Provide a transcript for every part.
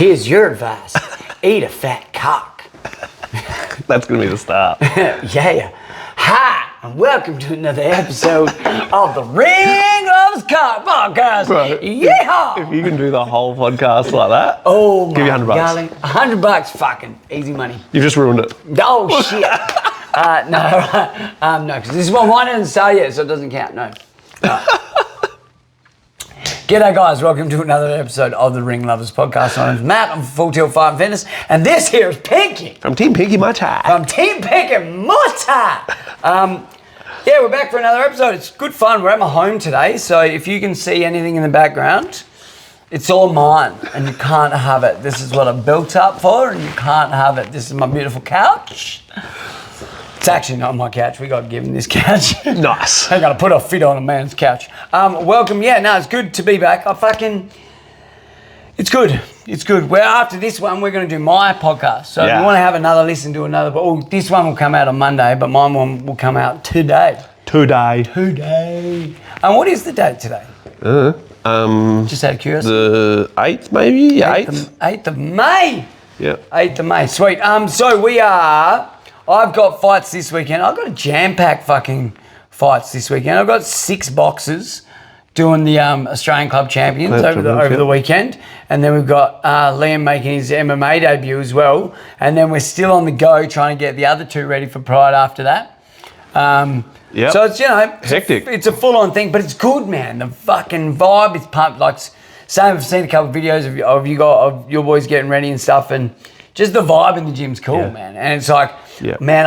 Here's your advice. Eat a fat cock. That's going to be the start. Yeah. Hi, and welcome to another episode of the Ringlovers Cock Podcast. Bro, Yeehaw! If you can do the whole podcast like that, Oh give you my $100. golly. $100, fucking easy money. You've just ruined it. Oh shit. No, because this is what one didn't say yet, so it doesn't count. No. G'day guys, welcome to another episode of the Ringlovers Podcast. My name's Matt, I'm Full Tilt Fight and Fitness, and this here is Pinky. From Team Pinky Muay Thai. From Team Pinky Muay Thai. Yeah, we're back for another episode. It's good fun. We're at my home today, so if you can see anything in the background, it's all mine, and you can't have it. This is what I'm built up for, and you can't have it. This is my beautiful couch. It's actually not my couch. We got given this couch. Nice. I got to put a fit on a man's couch. Welcome. Yeah, no, it's good to be back. It's good. It's good. Well, after this one, we're going to do my podcast. So if you want to have another listen to another, this one will come out on Monday, but my one will come out today. Today. And what is the date today? Just out of curiosity. The 8th, maybe? Yeah, 8th. 8th of May. Yeah. 8th of May. Sweet. I've got fights this weekend. I've got a jam-packed fucking fights this weekend. I've got 6 boxers doing the Australian Club Champions over the weekend. And then we've got Liam making his MMA debut as well. And then we're still on the go trying to get the other 2 ready for Pride after that. So it's, hectic. It's a full-on thing, but it's good, man. The fucking vibe is pumped. Like, same, I've seen a couple of videos of your boys getting ready and stuff, and just the vibe in the gym's cool, man. And it's like, man,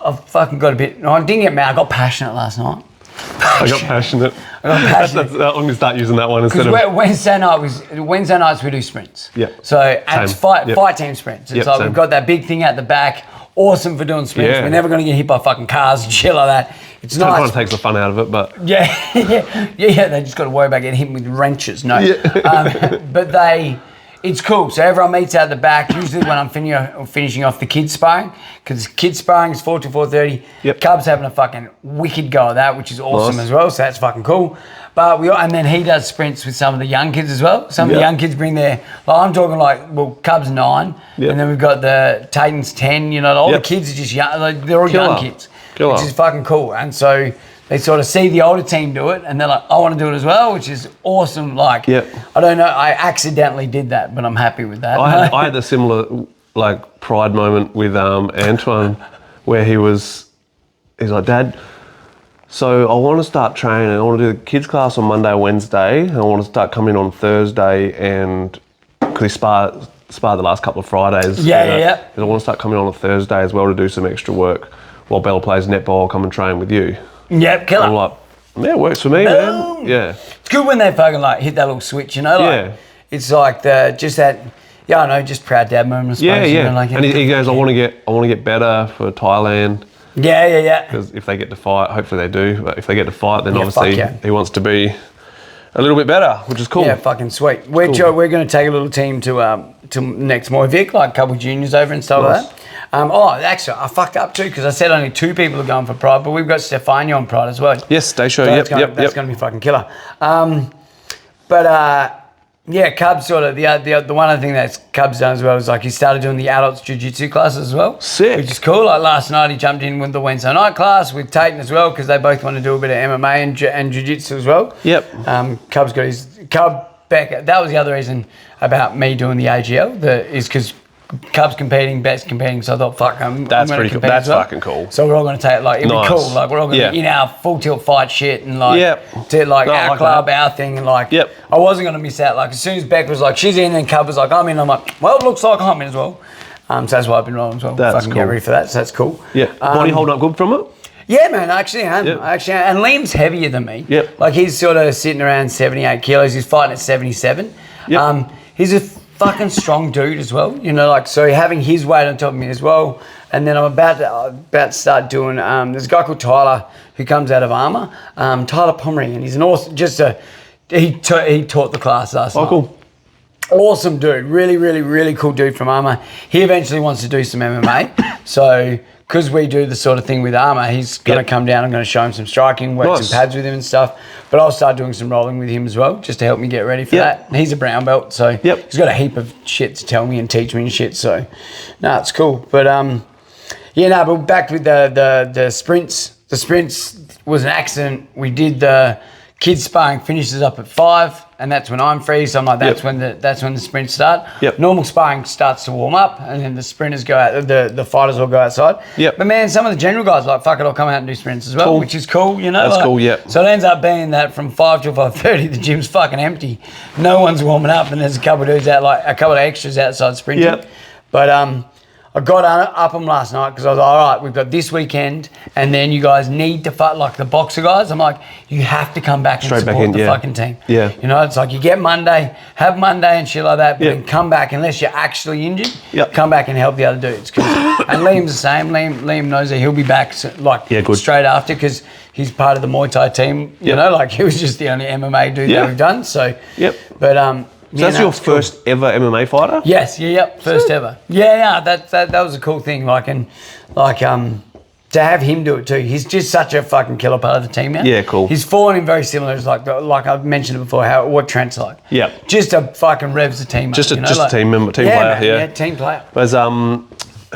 I've fucking got a bit. I didn't get mad. I got passionate last night. I got passionate. I'm going to start using that one instead of... Wednesday nights we do sprints. Yeah. So, and it's fight team sprints. It's like we've got that big thing at the back. Awesome for doing sprints. Yeah. We're never going to get hit by fucking cars and shit like that. It's nice. It kind of takes the fun out of it, but... Yeah. They just got to worry about getting hit with wrenches. No. It's cool. So everyone meets out the back, usually when I'm finishing off the kids sparring, because kids sparring is 4 to 4:30. Yep. Cub's having a fucking wicked go at that, which is awesome as well, so that's fucking cool. But and then he does sprints with some of the young kids as well. Some of the young kids bring I'm talking Cub's 9, and then we've got the Tayton's 10, all the kids are just young, they're all young kids, which is fucking cool. And so they sort of see the older team do it, and they're like, I want to do it as well, which is awesome. Like, I don't know, I accidentally did that, but I'm happy with that. I had a similar, pride moment with Antoine, where he's like, Dad, so I want to start training. I want to do the kids class on Monday, Wednesday, and I want to start coming on Thursday, and because he sparred the last couple of Fridays. And I want to start coming on a Thursday as well to do some extra work while Bella plays netball. I'll come and train with you. Yep, killer. I'm like, it works for me, man. Yeah. It's good when they fucking hit that little switch, It's like just proud dad moment, I suppose. And he goes, I want to get better for Thailand. Because if they get to fight, hopefully they do, but if they get to fight, then obviously he wants to be a little bit better, which is cool. Yeah, fucking sweet. We're going to take a little team to next Muay Vic, like a couple of juniors over and stuff like that. Actually, I fucked up too because I said only 2 people are going for Pride, but we've got Stefano on Pride as well. Yes, they show. So that's going to be fucking killer. Cubs sort of the one other thing that Cubs done as well is he started doing the adults jiu-jitsu classes as well. Sick. Which is cool. Like last night he jumped in with the Wednesday night class with Tayton as well because they both want to do a bit of MMA and jiu-jitsu as well. Yep. Cub's got his back. That was the other reason about me doing the AGL is because Cubs competing, Bet's competing, so I thought, fuck, that's pretty cool. That's fucking cool. So we're all going to take it'd be cool. Like we're all going to be in our full tilt fight shit and our club, our thing, and I wasn't going to miss out. Like as soon as Beck was like, she's in, and Cub was like, I'm in. I'm like, well, it looks like I'm in as well. So that's why I've been rolling as well. That's fucking cool. Get ready for that. So that's cool. Yeah. Body holding up good from it? Yeah, man, I actually am. And Liam's heavier than me. Yep. Like he's sort of sitting around 78 kilos. He's fighting at 77. Yep. He's a fucking strong dude as well, so having his weight on top of me as well. And then I'm about to start doing, there's a guy called Tyler who comes out of Armour, Tyler Pomeroy, and he's an awesome, he taught the class last night. Cool. Awesome dude, really, really, really cool dude from Armour. He eventually wants to do some MMA, so because we do the sort of thing with Armour, he's going to come down. I'm going to show him some striking, work some pads with him and stuff. But I'll start doing some rolling with him as well, just to help me get ready for that. And he's a brown belt, so he's got a heap of shit to tell me and teach me and shit. So, no, it's cool. But but back with the sprints. The sprints was an accident. We did the kids sparring finishes up at 5, and that's when I'm free. So I'm like, that's when the sprints start. Normal sparring starts to warm up, and then the sprinters go out. The fighters all go outside. But man, some of the general guys are like, fuck it, I'll come out and do sprints as well, which is cool. You know, that's cool. So it ends up being that from 5 till 5:30, the gym's fucking empty. No one's warming up, and there's a couple of dudes out, like a couple of extras outside sprinting. But I got up them last night because I was like, all right, we've got this weekend, and then you guys need to fight, like the boxer guys. I'm like, you have to come back and support the fucking team. You know, it's like you get Monday, have Monday and shit like that, but then come back, unless you're actually injured, come back and help the other dudes. And Liam's the same. Liam knows that he'll be back straight after, because he's part of the Muay Thai team. You know, like he was just the only MMA dude that we've done. So, but so that's your first ever MMA fighter? Yes, first ever. That was a cool thing. To have him do it too. He's just such a fucking killer part of the team now. Yeah, cool. He's fallen in very similar. It's like I've mentioned it before. What Trent's like. Just a fucking revs the team. Just a team member, team player. Man, yeah, team player. But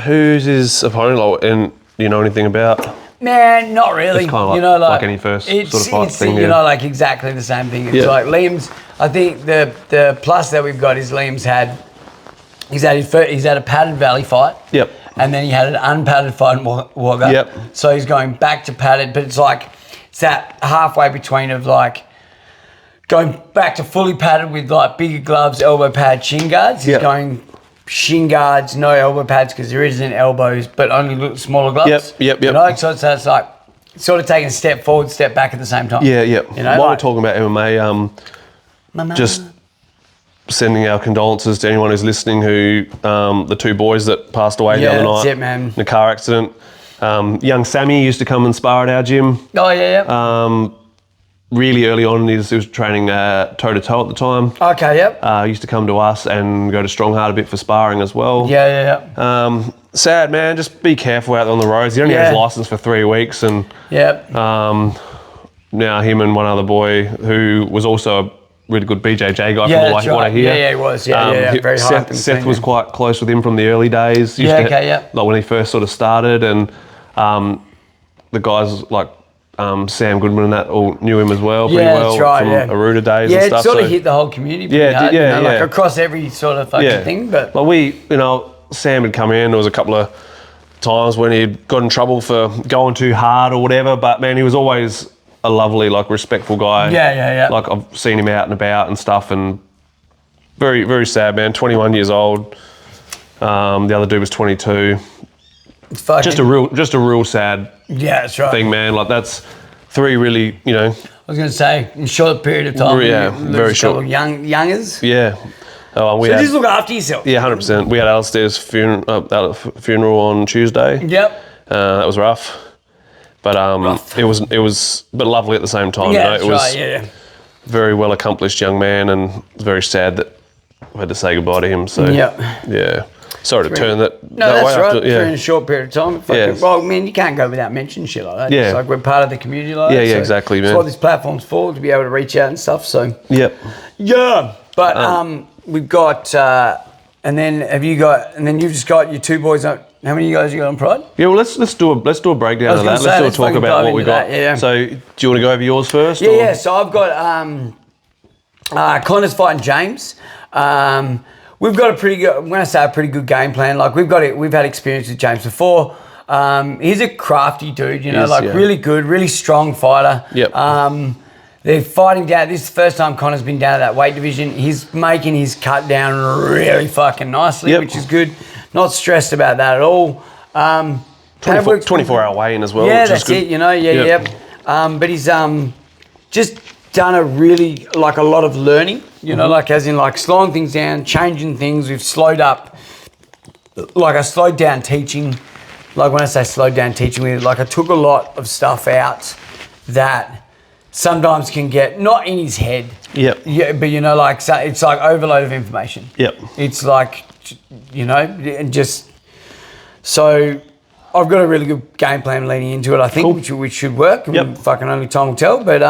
who's his opponent like, and you know anything about? Man, not really. It's kind of like any first sort of fight thing. You know, like exactly the same thing. It's like Liam's. I think the plus that we've got is Liam's had. He's had a padded valley fight. And then he had an unpadded fight in Wagga. So he's going back to padded, but it's that halfway between of like going back to fully padded with like bigger gloves, elbow pad, shin guards. He's going shin guards, no elbow pads because there isn't elbows, but only smaller gloves. You know, so it's like sort of taking a step forward, step back at the same time. You know, while we're talking about MMA, just sending our condolences to anyone who's listening who, the 2 boys that passed away the other night in a car accident. Young Sammy used to come and spar at our gym. Really early on, he was training toe-to-toe at the time. Used to come to us and go to Strongheart a bit for sparring as well. Sad, man. Just be careful out there on the roads. He only had his license for 3 weeks. And now him and one other boy who was also a really good BJJ guy from what I hear. Yeah, he was. Very hyped. Seth was quite close with him from the early days. Like when he first sort of started, and the guys like Sam Goodman and that all knew him as well pretty well from Aruda days and stuff. It sort of hit the whole community pretty hard, like across every sort of fucking thing. But like Sam had come in. There was a couple of times when he'd got in trouble for going too hard or whatever, but man, he was always a lovely, like, respectful guy. Like, I've seen him out and about and stuff, and very, very sad, man. 21 years old. The other dude was 22. Just a real sad thing, man. Like, that's 3 really, you know. I was going to say, in a short period of time. Very short. Youngers. So just look after yourself. 100%. We had Alistair's funeral on Tuesday. That was rough. But it was but lovely at the same time. It was very well accomplished young man, and it's very sad that I had to say goodbye to him. So sorry to turn that way. That's right. In a short period of time. Well, man, you can't go without mentioning shit like that. It's like we're part of the community like that. Exactly, man. That's what this platform's for, to be able to reach out and stuff. So but we've got and then you've just got your 2 boys on. How many of you guys you got on Pride? Well, let's do a breakdown of that. Let's do a talk about what we got. So, do you want to go over yours first? So I've got Connor's fighting James. We've got a pretty good. When I say a pretty good game plan, like we've had experience with James before. He's a crafty dude, really good, really strong fighter. They're fighting down. This is the first time Connor's been down to that weight division. He's making his cut down really fucking nicely, which is good. Not stressed about that at all. 24-hour weigh-in as well. That's it. But he's just done a lot of learning. Like as in like slowing things down, changing things. We've slowed up. Like I slowed down teaching. Like when I say slowed down teaching, I took a lot of stuff out that sometimes can get not in his head. But it's like overload of information. It's like. And just so I've got a really good game plan leading into it, I think, which should work. Yep. Fucking only time will tell. But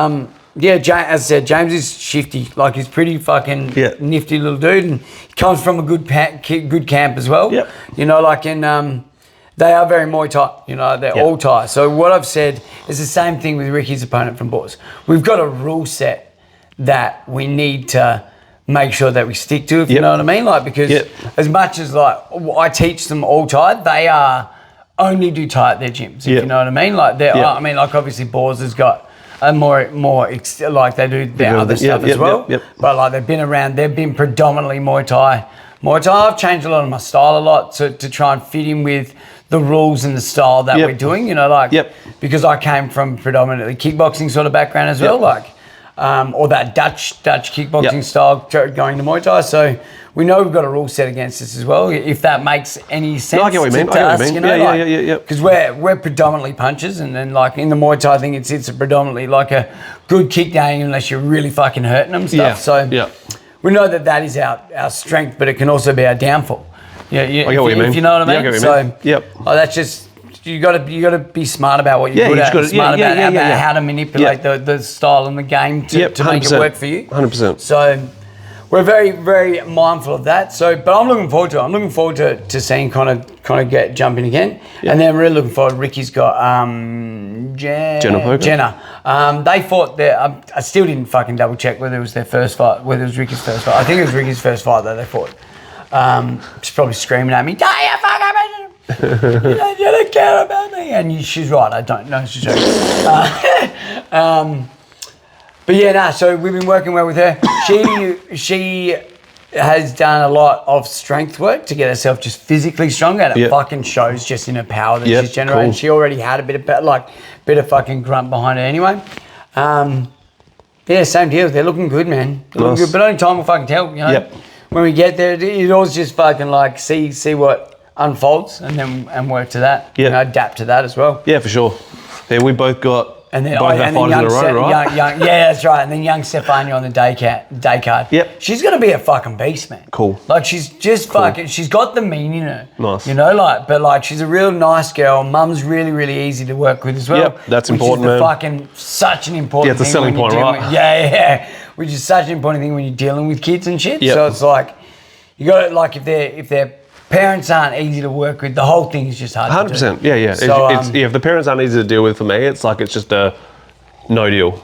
yeah, as I said, James is shifty. Like, he's pretty fucking nifty little dude, and he comes from a good camp as well. Yep. You know, like they are very Muay Thai. You know, they're all Thai. So what I've said is the same thing with Ricky's opponent from Boars. We've got a rule set that we need to make sure that we stick to, if you know what I mean. Like, because as much as like I teach them all Thai, they are only do Thai at their gyms, if you know what I mean. Like I mean, like obviously Boars has got a more like they do their other stuff as well. But like they've been predominantly Muay Thai. I've changed a lot of my style a lot to try and fit in with the rules and the style that we're doing, you know, like because I came from predominantly kickboxing sort of background as well, like or that Dutch kickboxing style going to Muay Thai. So we know we've got a rule set against us as well, if that makes any sense. No, I get what you mean. You know, because we're predominantly punchers, and then like in the Muay Thai thing, it's predominantly like a good kick game unless you're really fucking hurting them stuff. So we know that is our strength, but it can also be our downfall. Yeah, I get what you mean. If you know what I mean. So that's just you got to be smart about what you're good at. Smart about how to manipulate the style and the game to make it work for you. 100%. So we're very, very mindful of that. So, but I'm looking forward to it. I'm looking forward to seeing kind of get jumping again, and then I'm really looking forward. Ricky's got Jenna. They fought there. I still didn't fucking double check whether it was their first fight, whether it was Ricky's first fight. I think it was Ricky's first fight that they fought. She's probably screaming at me, you don't care about me. And she's right, I don't know, she's joking. But yeah, so we've been working well with her. She has done a lot of strength work to get herself just physically stronger, and it fucking shows just in her power that she's generated. Cool. She already had a bit of fucking grunt behind her anyway. Yeah, same deal. They're looking good, man. They're looking good, but only time will fucking tell, you know. When we get there, you always just fucking like see what unfolds, and work to that. You know, adapt to that as well. Yeah, for sure. Yeah, we both got both our fighters in a row, right? Yeah, that's right. And then young Stefania on the day card. Yep. She's gonna be a fucking beast, man. Cool. Like she's just fucking. She's got the mean in her. Nice. You know, like, but like she's a real nice girl. Mum's really, really easy to work with as well. Yep, that's important, man. Fucking such an important. Yeah, it's a selling point, right? Yeah. Which is such an important thing when you're dealing with kids and shit. Yep. So it's like you got to, like, if their parents aren't easy to work with, the whole thing is just hard. 100%. Yeah. So, if the parents aren't easy to deal with, for me, it's like it's just a no deal.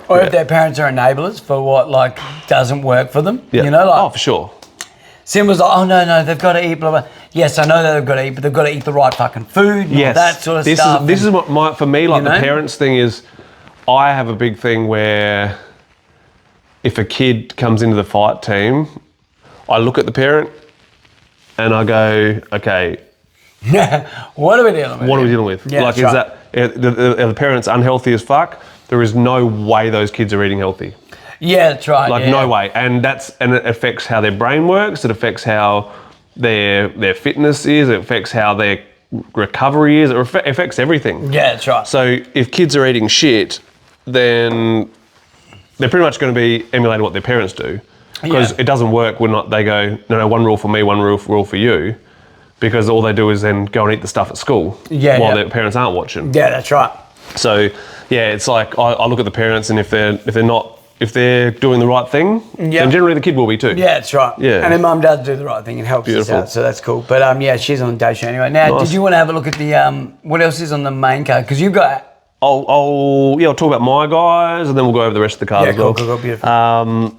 Or if their parents are enablers for what like doesn't work for them. You know, like for sure. Simba's like, oh no, they've got to eat, blah blah. Yes, I know that they've got to eat, but they've got to eat the right fucking food. And all that sort of stuff. This is what for me, like the parents thing is. I have a big thing where if a kid comes into the fight team, I look at the parent and I go, okay, what are we dealing with? What are we dealing with? Yeah, like, is that are the parents unhealthy as fuck? There is no way those kids are eating healthy. Yeah, that's right. Like no way, and it affects how their brain works. It affects how their fitness is. It affects how their recovery is. It affects everything. Yeah, that's right. So if kids are eating shit, then they're pretty much going to be emulating what their parents do, because it doesn't work when they go, no, one rule for me, one rule for you, because all they do is then go and eat the stuff at school while their parents aren't watching. Yeah, that's right. So it's like I look at the parents, and if they're doing the right thing, then generally the kid will be too. Yeah, that's right. Yeah. And then mum does do the right thing and helps us out, so that's cool. But she's on the day show anyway. Now, did you want to have a look at the what else is on the main card? Because you've got. I'll talk about my guys, and then we'll go over the rest of the card as well. Cool, beautiful.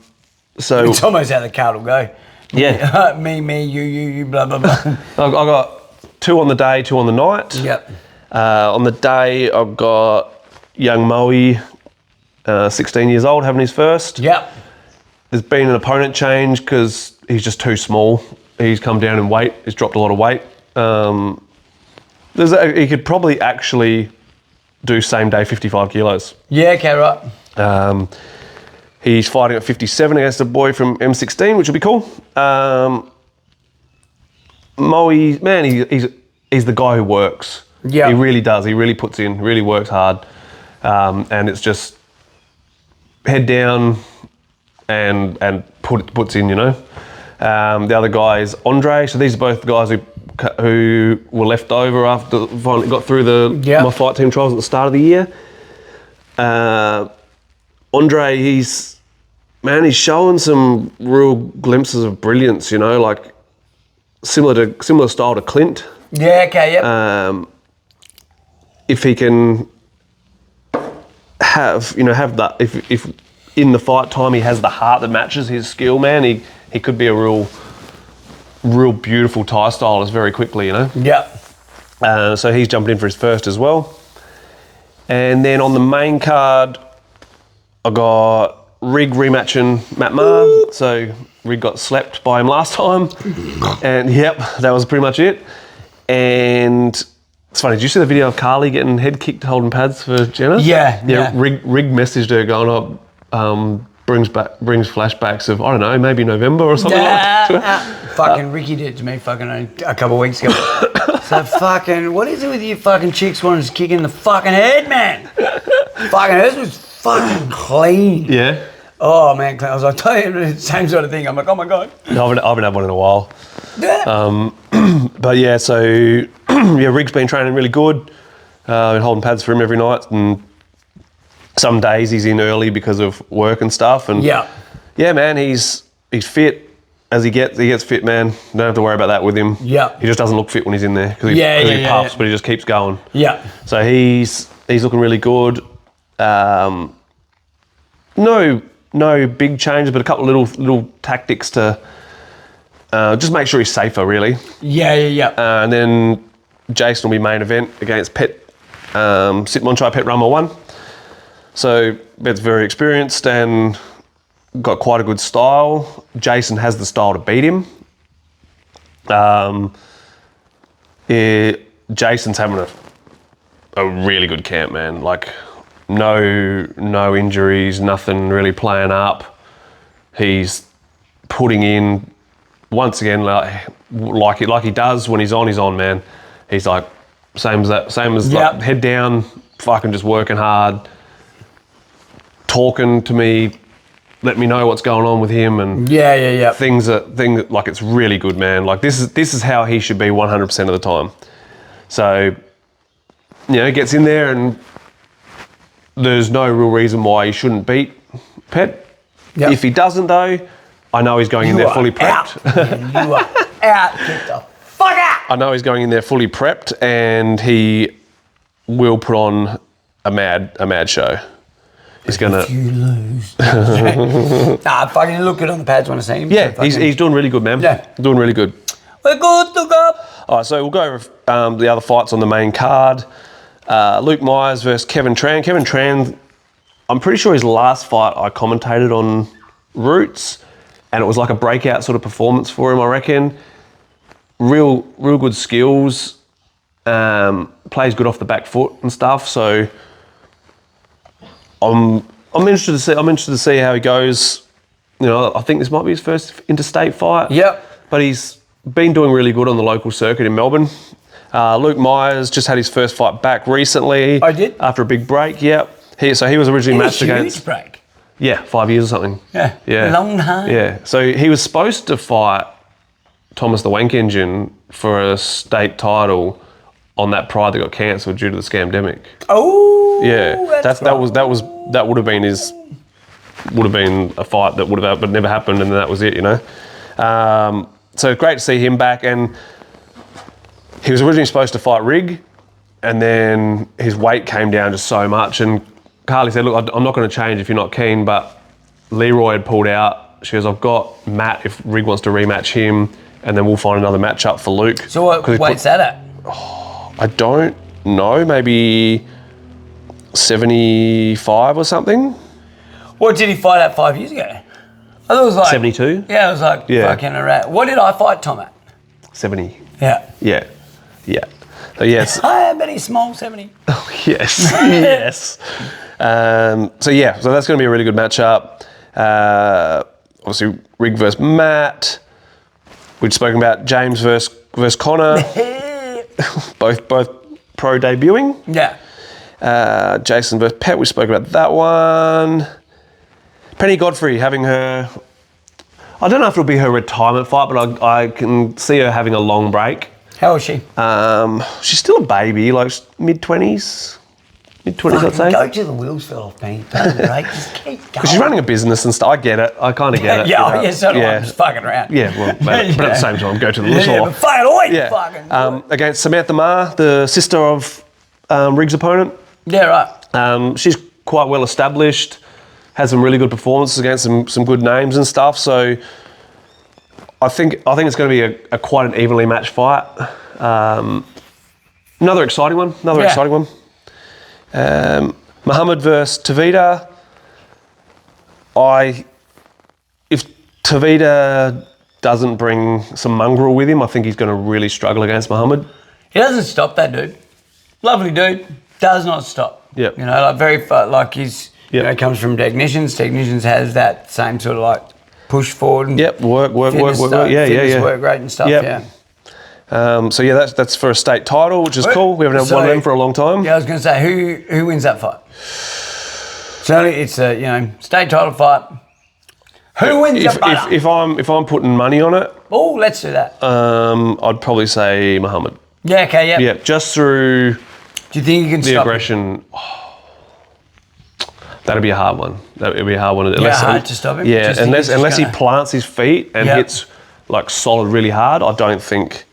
So it's almost how the card will go. Yeah. me, you, blah blah blah. I got 2 on the day, 2 on the night. Yep. On the day, I've got young Muay, 16 years old, having his first. Yep. There's been an opponent change because he's just too small. He's come down in weight. He's dropped a lot of weight. He could probably actually do same day 55 kilos. Yeah, okay, right. He's fighting at 57 against a boy from M16, which will be cool. Muay, man, he's the guy who works. Yeah. He really does. He really puts in, really works hard. And it's just head down and puts in, you know. The other guy is Andre. So these are both the guys who who were left over after finally got through my fight team trials at the start of the year. Andre, he's showing some real glimpses of brilliance, you know, like similar style to Clint. Yeah, okay, yep. If he can have that, if in the fight time he has the heart that matches his skill, man, he could be a real beautiful Thai stylist very quickly, you know? Yeah. So he's jumping in for his first as well. And then on the main card, I got Rig rematching Matt Ma. So Rig got slapped by him last time. And yep, that was pretty much it. And it's funny, did you see the video of Carly getting head kicked holding pads for Jenna? Yeah. Rig messaged her going up, brings flashbacks of, I don't know, maybe November or something like that. Fucking Ricky did it to me fucking a couple of weeks ago. So fucking, what is it with you fucking chicks wanting to kick in the fucking head, man? Fucking hers was fucking clean. Yeah. Oh man, I was like, tell you the same sort of thing. I'm like, oh my god. No, I haven't had one in a while. Yeah. But yeah, so yeah, Rig's been training really good. Been holding pads for him every night, and some days he's in early because of work and stuff. And yeah, man, he's fit as he gets fit, man. Don't have to worry about that with him. Yeah, he just doesn't look fit when he's in there because he puffs, but he just keeps going. Yeah. So he's looking really good. No big changes, but a couple of little tactics to just make sure he's safer, really. Yeah. And then Jason will be main event against Pet Sitmonchai Pet Rama 1. So Pet's very experienced and got quite a good style. Jason has the style to beat him. Jason's having a really good camp, man. Like no injuries, nothing really playing up. He's putting in once again like he does when he's on, man. He's like same as like head down, fucking just working hard, talking to me, let me know what's going on with him, and things like it's really good, man. Like this is how he should be 100% of the time. So gets in there, and there's no real reason why he shouldn't beat Pet. Yep. If he doesn't though, I know he's going in there fully prepped. You are out. Get the fuck out. I know he's going in there fully prepped, and he will put on a mad show. He's gonna. If you lose. Fucking look good on the pads when I see him. Yeah, so he's doing really good, man. Yeah, doing really good. We're good to go. All right, so we'll go over the other fights on the main card. Luke Myers versus Kevin Tran. Kevin Tran, I'm pretty sure his last fight I commentated on Roots, and it was like a breakout sort of performance for him, I reckon. Real good skills. Plays good off the back foot and stuff. So I'm interested to see how he goes. I think this might be his first interstate fight. Yep. But he's been doing really good on the local circuit in Melbourne. Luke Myers just had his first fight back recently. I did? After a big break, yep. He was originally matched against... huge break. Yeah, 5 years or something. Yeah. Long time. Yeah. So he was supposed to fight Thomas the Wank Engine for a state title on that pride that got cancelled due to the scamdemic. Oh. Yeah. That would have been a fight that would have but never happened, and that was it, So great to see him back, and he was originally supposed to fight Rig, and then his weight came down just so much, and Carly said, look, I'm not going to change if you're not keen, but Leroy had pulled out. She goes, I've got Matt if Rig wants to rematch him, and then we'll find another matchup for Luke. So what weight's that at? I don't know, maybe 75 or something. What did he fight at 5 years ago? I thought it was like... 72? Yeah, it was like fucking a rat. What did I fight Tom at? 70. Yeah. Yeah. So yes. I bet he's small, 70. Oh, yes. Yes. So that's going to be a really good matchup. Obviously, Rig versus Matt. We'd spoken about James versus Connor. both pro debuting. Yeah. Jason versus Pet. We spoke about that one. Penny Godfrey having her. I don't know if it'll be her retirement fight, but I can see her having a long break. How old is she? She's still a baby, like mid-20s. Mid-20s, I'd say. Go till the wheels fell off, man. Right? Just keep going. She's running a business and stuff. I get it. I kind of get it. Yeah, so do I. I'm just fucking around. Yeah, well, but at the same time, go to the Yeah, but fuck it away. Yeah. Fucking Against Samantha Ma, the sister of Riggs' opponent. Yeah, right. She's quite well established, has some really good performances against some good names and stuff. So I think it's going to be a quite an evenly matched fight. Another exciting one. Muhammad versus Tavita. If Tavita doesn't bring some mongrel with him, I think he's going to really struggle against Muhammad. He doesn't stop, that dude. Lovely dude. Does not stop. Yeah. You know, like he's, you know, comes from Technicians. Technicians has that same sort of like push forward. And work. Yeah. Work rate and stuff, yeah. So yeah, that's for a state title, which is cool. We haven't had one of them for a long time. Yeah, I was going to say, who wins that fight? So it's a state title fight. Who wins that fight? If I'm putting money on it, oh, let's do that. I'd probably say Muhammad. Yeah. Okay. Yeah. Yeah, just through. Do you think you can the stop aggression? That'd be a hard one. That'd be a hard one. Hard to stop him. Yeah, unless he plants his feet and hits like solid really hard, I don't think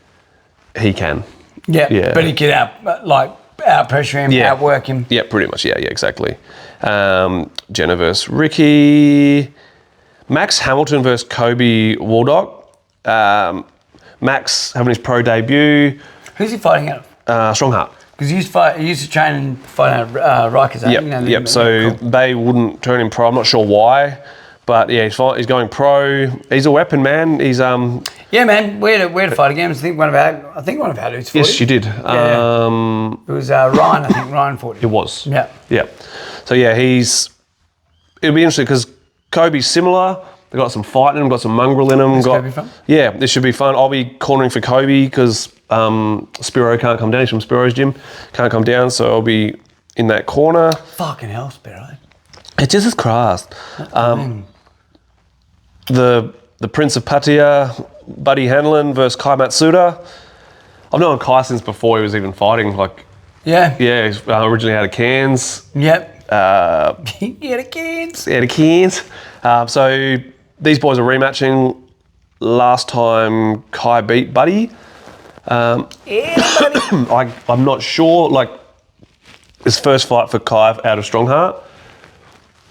he can. Yeah. But he could out pressure him, outwork him. Yeah, pretty much. Yeah, exactly. Jenna versus Ricky. Max Hamilton versus Kobe Waldock. Max having his pro debut. Who's he fighting out? Strong Heart. Because he used to train and fight out Rikers. Yep. So they wouldn't turn him pro. I'm not sure why, but yeah, he's going pro. He's a weapon, man. He's Yeah, man. We had a fight again. I think one of our dudes fought. Yes, you did. It was Ryan. I think Ryan fought him. It was. Yeah. Yeah. So yeah, it'll be interesting because Kobe's similar. They've got some fight in him, got some mongrel in him. Is Kobe fun? Yeah, this should be fun. I'll be cornering for Kobe because Spiro can't come down. He's from Spiro's gym. Can't come down, so I'll be in that corner. Fucking hell, Spiro. It's just as crass. The Prince of Pattaya, Buddy Hanlon versus Kai Matsuda. I've known Kai since before he was even fighting. Yeah, he's originally out of Cairns. Yep. He had a Cairns. So these boys are rematching. Last time Kai beat Buddy. Buddy. I'm not sure. His first fight for Kai out of Strong Heart.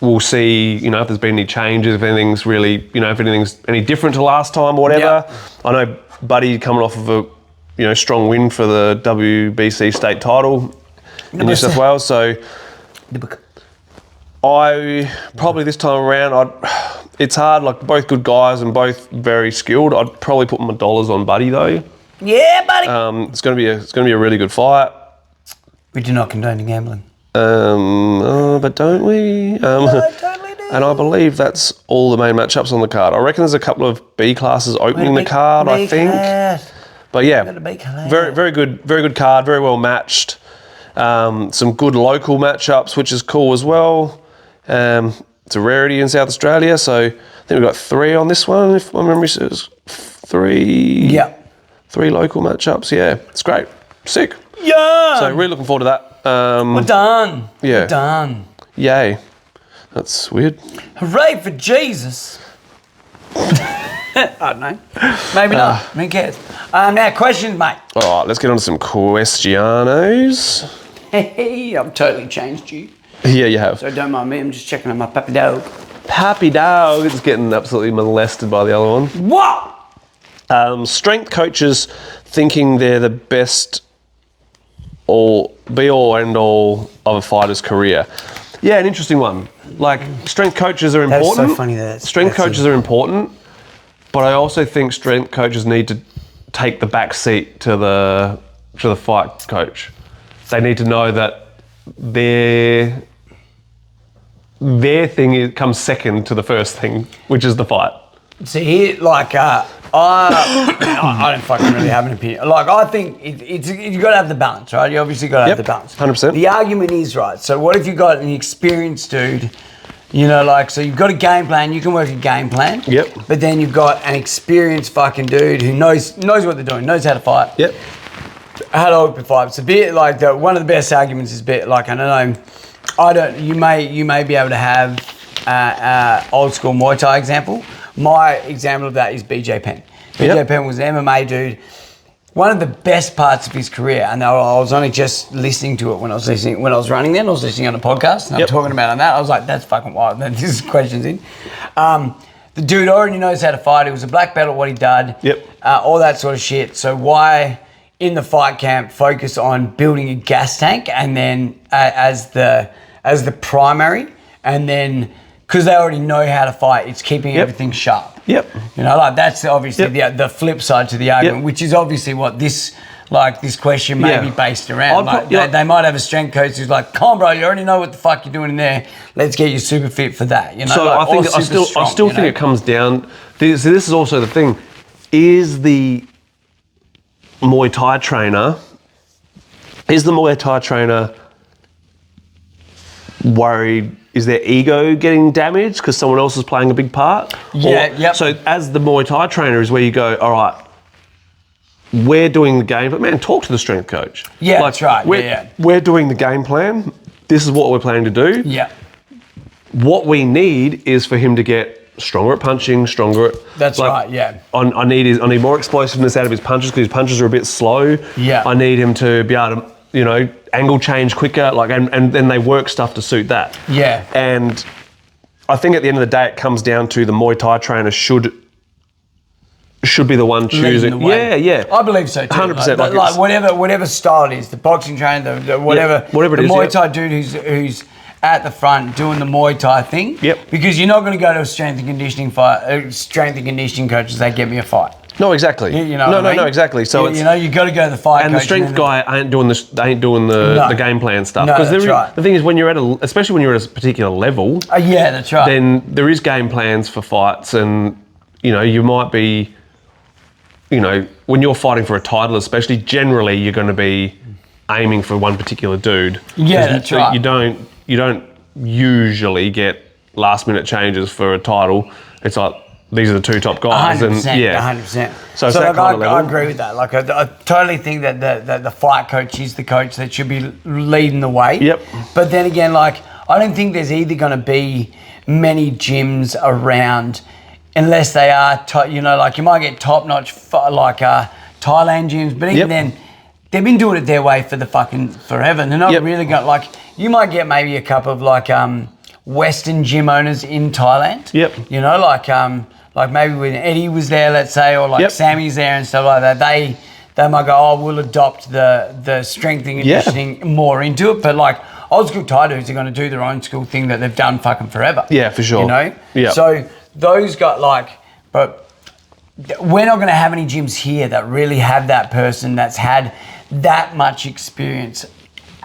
We'll see, if there's been any changes, if anything's really, if anything's any different to last time or whatever. Yeah. I know Buddy coming off of a, strong win for the WBC state title in New South Wales. So I probably this time around, it's hard. Both good guys and both very skilled. I'd probably put my dollars on Buddy though. Yeah, buddy. It's gonna be a really good fight. We do not condone the gambling. But don't we? Totally do. And I believe that's all the main matchups on the card. I reckon there's a couple of B classes opening the card, I think. But yeah, very, very good card, very well matched. Some good local matchups, which is cool as well. It's a rarity in South Australia, so I think we've got 3 on this one, if my memory serves. 3. Yeah. 3 local matchups, yeah. It's great. Sick. Yeah. So really looking forward to that. We're done. Yeah. We're done. Yay. That's weird. Hooray for Jesus. I don't know. Maybe not. Who cares? Now, questions, mate. All right, let's get on to some questionos. Hey, I've totally changed you. Yeah, you have. So don't mind me. I'm just checking on my puppy dog. Puppy dog is getting absolutely molested by the other one. What? Strength coaches thinking they're the best or be all end all of a fighter's career. Yeah, an interesting one. Strength coaches are important. That's so funny. Strength coaches are important, but I also think strength coaches need to take the back seat to the fight coach. They need to know that their thing comes second to the first thing, which is the fight. See here, I don't fucking really have an opinion. I think you've got to have the balance, right? You obviously got to have the balance. 100%. The argument is, right, so what if you got an experienced dude, so you've got a game plan, you can work a game plan. Yep. But then you've got an experienced fucking dude who knows what they're doing, knows how to fight. Yep. I had a look before. It's a bit like one of the best arguments is a bit like, I don't know, you may be able to have old school Muay Thai example. My example of that is BJ Penn. BJ Penn was an MMA dude. One of the best parts of his career, and I was only just listening to it when I was running then. I was listening on a podcast, and I'm talking about on that. I was like, that's fucking wild. Then this question's in. The dude already knows how to fight. He was a black belt at what he did. All that sort of shit. So why, in the fight camp, focus on building a gas tank and then as the primary, and then because they already know how to fight, it's keeping everything sharp. You know, like that's obviously the flip side to the argument, which is obviously what this question may be based around. They might have a strength coach who's like, "Come on, bro, you already know what the fuck you're doing in there. Let's get you super fit for that." You know. So like, I still think it comes down. This is also the thing: is the Muay Thai trainer worried? Is their ego getting damaged because someone else is playing a big part? So as the Muay Thai trainer is where you go, all right, we're doing the game, but man, talk to the strength coach. That's right. We're doing the game plan. This is what we're planning to do. What we need is for him to get stronger at punching, stronger at... That's right. I need more explosiveness out of his punches because his punches are a bit slow. I need him to be able to, you know, angle change quicker, and then they work stuff to suit that. And I think at the end of the day, it comes down to the Muay Thai trainer should be the one choosing. I believe so too. 100%. Like whatever style it is, the boxing trainer, whatever it is. The Muay Thai dude who's at the front doing the Muay Thai thing. Because you're not going to go to a strength and conditioning coach and say, "Get me a fight." No, exactly. You know no, exactly. So you know, you got to go to the fight. And coach the strength guy ain't doing the game plan stuff. No, that's right. The thing is, when you're especially when you're at a particular level, that's right. Then there is game plans for fights, and you know, you might be, you know, when you're fighting for a title, especially, generally you're going to be aiming for one particular dude. That's right. You don't usually get last minute changes for a title. It's like, these are the two top guys. 100%. So it's that kind of level. I agree with that. Like, I totally think that the fight coach is the coach that should be leading the way. But then again, like, I don't think there's either going to be many gyms around unless they are, you know, like you might get top-notch, like Thailand gyms, but even then, they've been doing it their way for the fucking forever. And they're not really going to, like, you might get maybe a couple of, like, Western gym owners in Thailand. You know, like maybe when Eddie was there, let's say, or like Sammy's there and stuff like that, they might go, "Oh, we'll adopt the strengthening and conditioning more into it." But like old school Thai dudes are going to do their own school thing that they've done fucking forever. For sure. You know? So those got like, but we're not going to have any gyms here that really have that person that's had that much experience.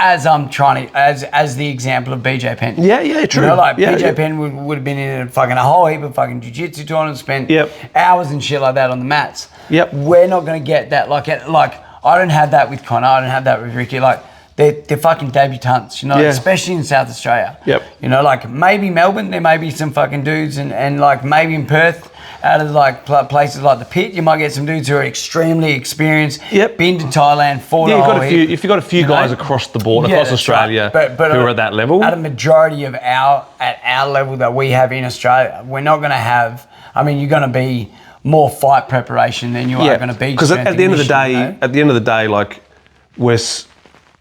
As I'm trying to, as the example of BJ Penn. True. You know, like BJ Penn would have been in a whole heap of fucking jiu-jitsu tournaments, spent hours and shit like that on the mats. We're not going to get that. Like I don't have that with Connor. I don't have that with Ricky. Like they're fucking debutants, you know, especially in South Australia. You know, like maybe Melbourne, there may be some fucking dudes, and like maybe in Perth, out of like places like the Pit, you might get some dudes who are extremely experienced. Been to Thailand, fought if you've got a few guys across the board, across Australia, but who are at that level. At a majority of at our level that we have in Australia, we're not going to have. I mean, you're going to be more fight preparation than you are going to be. Because at the end of the day, like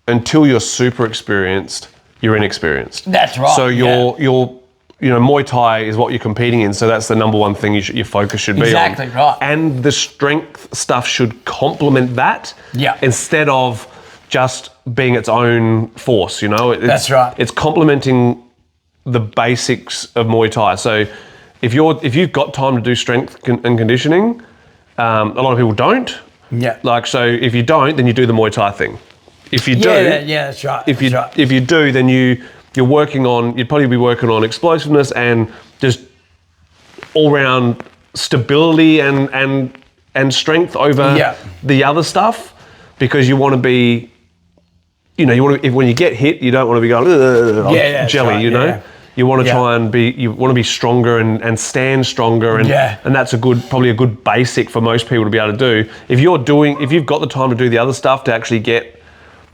until you're super experienced, you're inexperienced. That's right. So you're you know, Muay Thai is what you're competing in, so that's the number one thing your focus should be on. Exactly right. And the strength stuff should complement that instead of just being its own force, you know? That's right. It's complementing the basics of Muay Thai. So if you've got time to do strength and conditioning, a lot of people don't. Like, so if you don't, then you do the Muay Thai thing. If you do, that's right. If you do, then you'd probably be working on explosiveness and just all-round stability and strength over the other stuff, because you want to be, you know, when you get hit, you don't want to be going jelly, right, you know. You want to try and you want to be stronger and stand stronger, and that's probably a good basic for most people to be able to do. If you've got the time to do the other stuff to actually get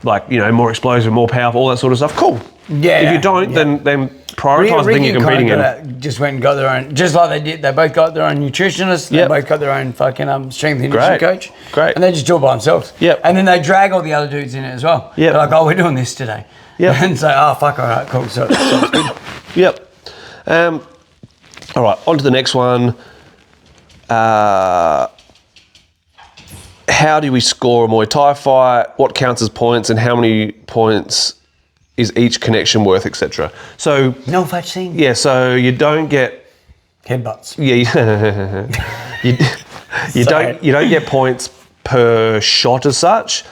more explosive, more powerful, all that sort of stuff, cool. Yeah. If you don't, then prioritise the thing you're competing in. Just went and got their own, just like they did. They both got their own nutritionist. They both got their own fucking strength and conditioning coach. Great. And they just do it by themselves. Yep. And then they drag all the other dudes in it as well. Yep. They're like, oh, we're doing this today. Yep. And say, oh, fuck, all right, cool. So it's good. Yep. All right, on to the next one. How do we score a Muay Thai fight? What counts as points, and how many points is each connection worth, etc.? So no such thing. Yeah, so you don't get headbutts. Yeah, you don't get points per shot as such.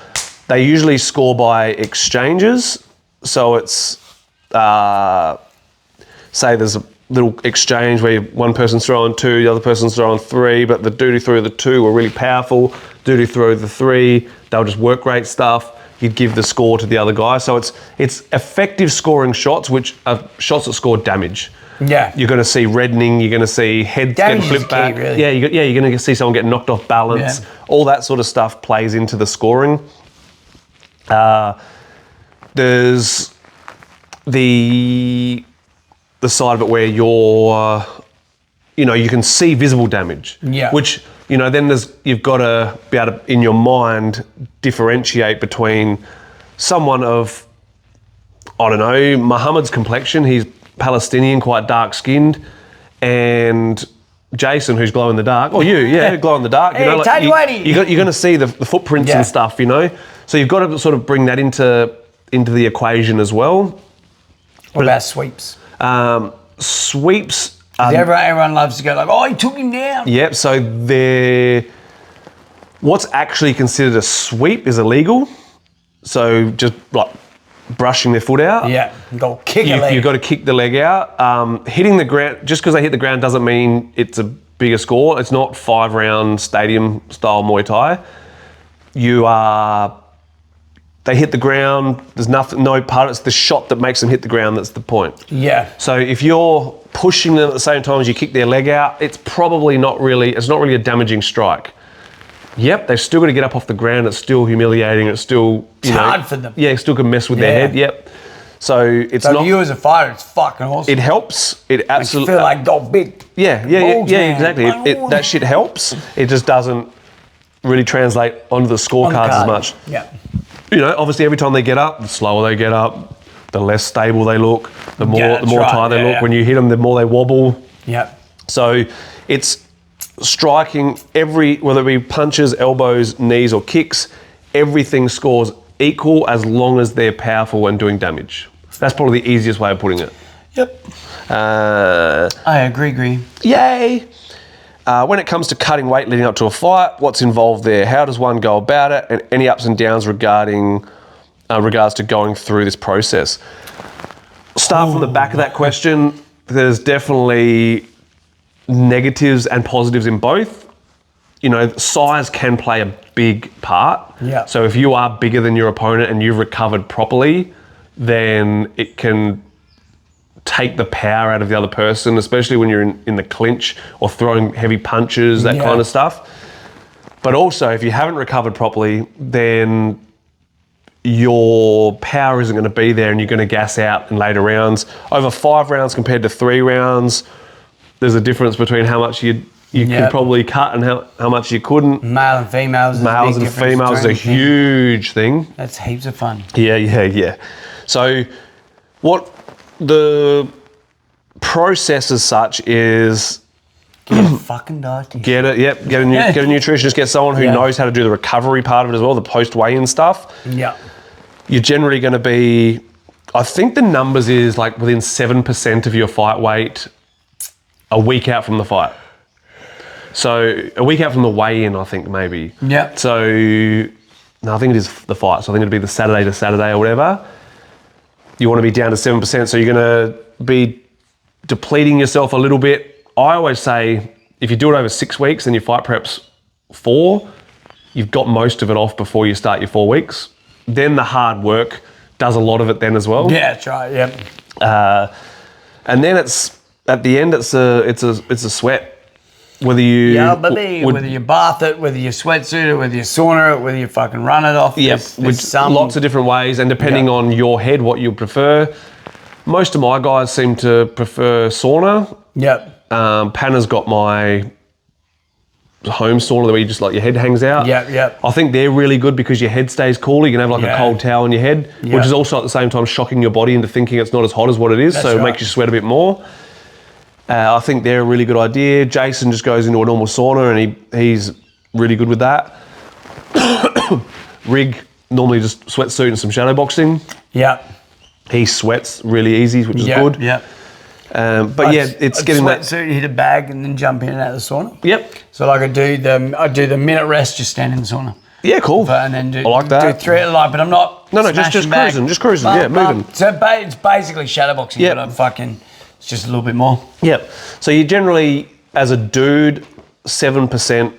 They usually score by exchanges. So it's say there's a little exchange where one person's throwing 2, the other person's throwing 3, but the dude who threw the 2 were really powerful. Dude who threw the 3, they'll just work rate stuff. You'd give the score to the other guy. So it's effective scoring shots, which are shots that score damage. Yeah. You're going to see reddening. You're going to see heads getting flipped back. Really. Yeah, you're going to see someone get knocked off balance. Yeah. All that sort of stuff plays into the scoring. There's the side of it where you're, you can see visible damage. Yeah. Which, then you've got to be able to, in your mind, differentiate between someone of, I don't know, Muhammad's complexion, he's Palestinian, quite dark-skinned, and Jason, who's glow in the dark, or glow in the dark. Hey, you're going to see the footprints and stuff, So you've got to sort of bring that into the equation as well. What about sweeps? Sweeps. Everyone loves to go like, oh, he took him down. Yep. So what's actually considered a sweep is illegal. So just like brushing their foot out. Yeah. Go kick a leg. You've got to kick the leg out. Hitting the ground, just because they hit the ground doesn't mean it's a bigger score. It's not 5-round stadium style Muay Thai. They hit the ground, there's no part, it's the shot that makes them hit the ground that's the point. Yeah. So if you're pushing them at the same time as you kick their leg out, it's not really a damaging strike. Yep, they've still got to get up off the ground, it's still humiliating, it's still, it's hard for them. Yeah, it still can mess with their head, yep. So it's not... you as a fighter, it's fucking awesome. It helps, it absolutely... You feel like got big. Yeah, exactly. That shit helps, it just doesn't really translate onto the scorecards as much. Yeah. Obviously every time they get up, the slower they get up, the less stable they look, the more tired they look. When you hit them, the more they wobble. Yeah. So it's striking whether it be punches, elbows, knees or kicks, everything scores equal as long as they're powerful and doing damage. That's probably the easiest way of putting it. Yep. I agree. Yay. When it comes to cutting weight leading up to a fight, what's involved there? How does one go about it? And any ups and downs regards to going through this process? Start from the back of that question. There's definitely negatives and positives in both. Size can play a big part. Yeah. So if you are bigger than your opponent and you've recovered properly, then it can take the power out of the other person, especially when you're in the clinch or throwing heavy punches, that kind of stuff. But also, if you haven't recovered properly, then your power isn't going to be there and you're going to gas out in later rounds. Over 5 rounds compared to 3 rounds, there's a difference between how much you could probably cut and how much you couldn't. Male and females. Males and females is a huge thing. That's heaps of fun. Yeah. So what the process as such is get a fucking dietitian. Get a nutritionist, get someone who knows how to do the recovery part of it as well, the post-weigh-in stuff. Yeah. You're generally going to be, I think the numbers is like within 7% of your fight weight a week out from the fight. So a week out from the weigh-in, I think maybe. Yeah. So, no, I think it is the fight. So I think it'd be the Saturday to Saturday or whatever. You want to be down to 7%, so you're going to be depleting yourself a little bit. I always say, if you do it over 6 weeks and your fight prep's 4, you've got most of it off before you start your 4 weeks. Then the hard work does a lot of it then as well. Yeah, that's right, yep. And then it's at the end. It's a sweat. Whether you whether you bath it, whether you sweatsuit it, whether you sauna it, whether you fucking run it off. Yep, lots of different ways, and depending on your head, what you prefer. Most of my guys seem to prefer sauna. Yep. Panna's got my home sauna where you just like your head hangs out. Yep. I think they're really good because your head stays cool. You can have like a cold towel on your head, which is also at the same time shocking your body into thinking it's not as hot as what it is. That's so it makes you sweat a bit more. I think they're a really good idea. Jason just goes into a normal sauna and he's really good with that. Rig normally just sweatsuit and some shadow boxing. Yeah. He sweats really easy, which is good. Yeah. It's getting that sweatsuit, hit a bag, and then jump in and out of the sauna. Yep. So like I do the minute rest, just stand in the sauna. Yeah, cool. And then I like that. Do 3 but I'm not. Just cruising. Moving. So it's basically shadow boxing. Yep. But it's just a little bit more. Yep. So you generally, as a dude, 7%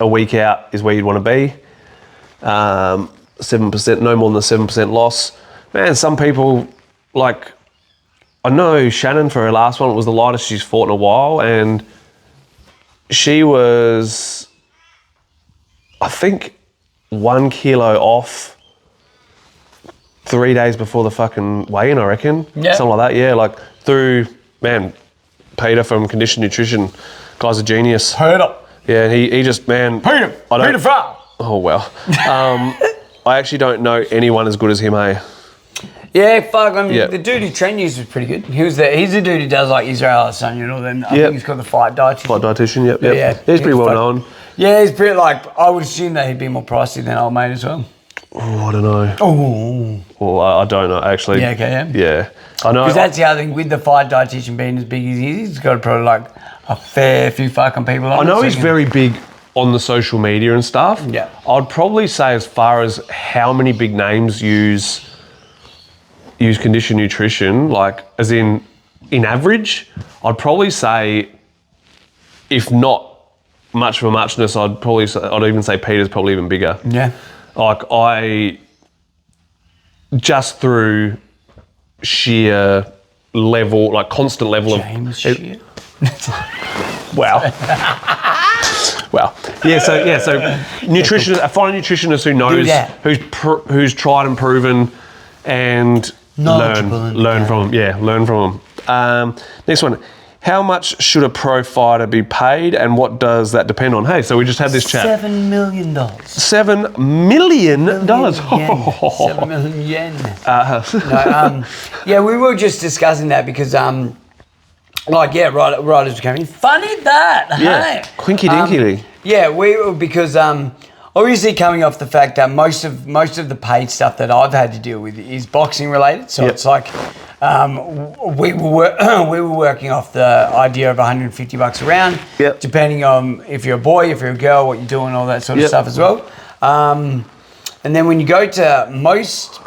a week out is where you'd want to be. 7%, no more than a 7% loss. Man, some people, like, I know Shannon for her last one, it was the lightest she's fought in a while, and she was, I think, 1 kilo off 3 days before the fucking weigh-in, I reckon. Yeah. Something like that, yeah. Like, through, man, Peter from Condition Nutrition, guy's a genius. Peter. Yeah, and he just, man. Peter Farr. Oh, well. I actually don't know anyone as good as him, hey? Yeah, fuck. The dude who trained you was pretty good. He's the dude who does like Israel Adesanya and all them. I think he's got the fight dietitian. Fight dietitian, yep. Yeah, he's pretty well known. Yeah, he's pretty I would assume that he'd be more pricey than old mate as well. Oh, I don't know. Oh. Well, I don't know, actually. Yeah, okay, yeah. Yeah. I know. Because that's the other thing, with the fight dietitian being as big as he is, he's got probably like a fair few fucking people on I know he's very big on the social media and stuff. Yeah. I'd probably say as far as how many big names use Condition Nutrition, like as in average, I'd probably say, if not much of a muchness, I'd even say Peter's probably even bigger. Yeah. Like just through sheer level, like constant level James Shear. Wow. Wow. Yeah. So nutritionist, a fine nutritionist who knows, who's tried and proven, and learn from them. Yeah, learn from them. Next one. How much should a pro fighter be paid, and what does that depend on? Hey, so we just had this chat. $7 million. $7 million? $7 million yen. Yeah, we were just discussing that because, right as we came in, funny that. Yeah, hey. quinky dinky. Yeah, because obviously coming off the fact that most of the paid stuff that I've had to deal with is boxing related. So it's like we were working off the idea of $150 a round, depending on if you're a boy, if you're a girl, what you're doing, all that sort of stuff as well. And then when you go to most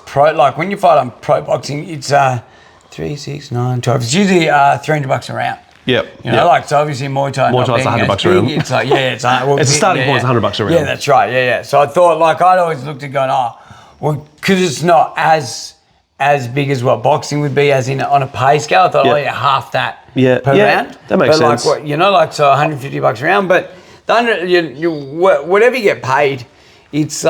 pro, like when you fight on pro boxing, it's 3, 6, 9, 12. It's usually $300 a round. Yep. You know, like, so obviously Muay Thai. Muay Thai's $100 a round. It's like, it's the starting point is $100 a round. Yeah, that's right. Yeah. So I thought, like, I'd always looked at going, because it's not as big as what boxing would be, as in on a pay scale. I thought, half that per round. That makes sense. Like, so $150 a round. But whatever you get paid, it's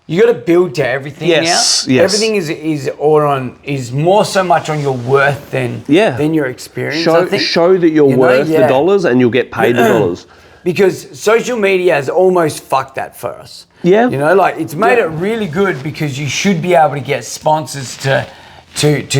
you got to build to everything now. Yes. Everything is more so much on your worth than your experience. Show that you're worth the dollars, and you'll get paid the dollars. Because social media has almost fucked that for us. Yeah. You know, like it's made it really good because you should be able to get sponsors to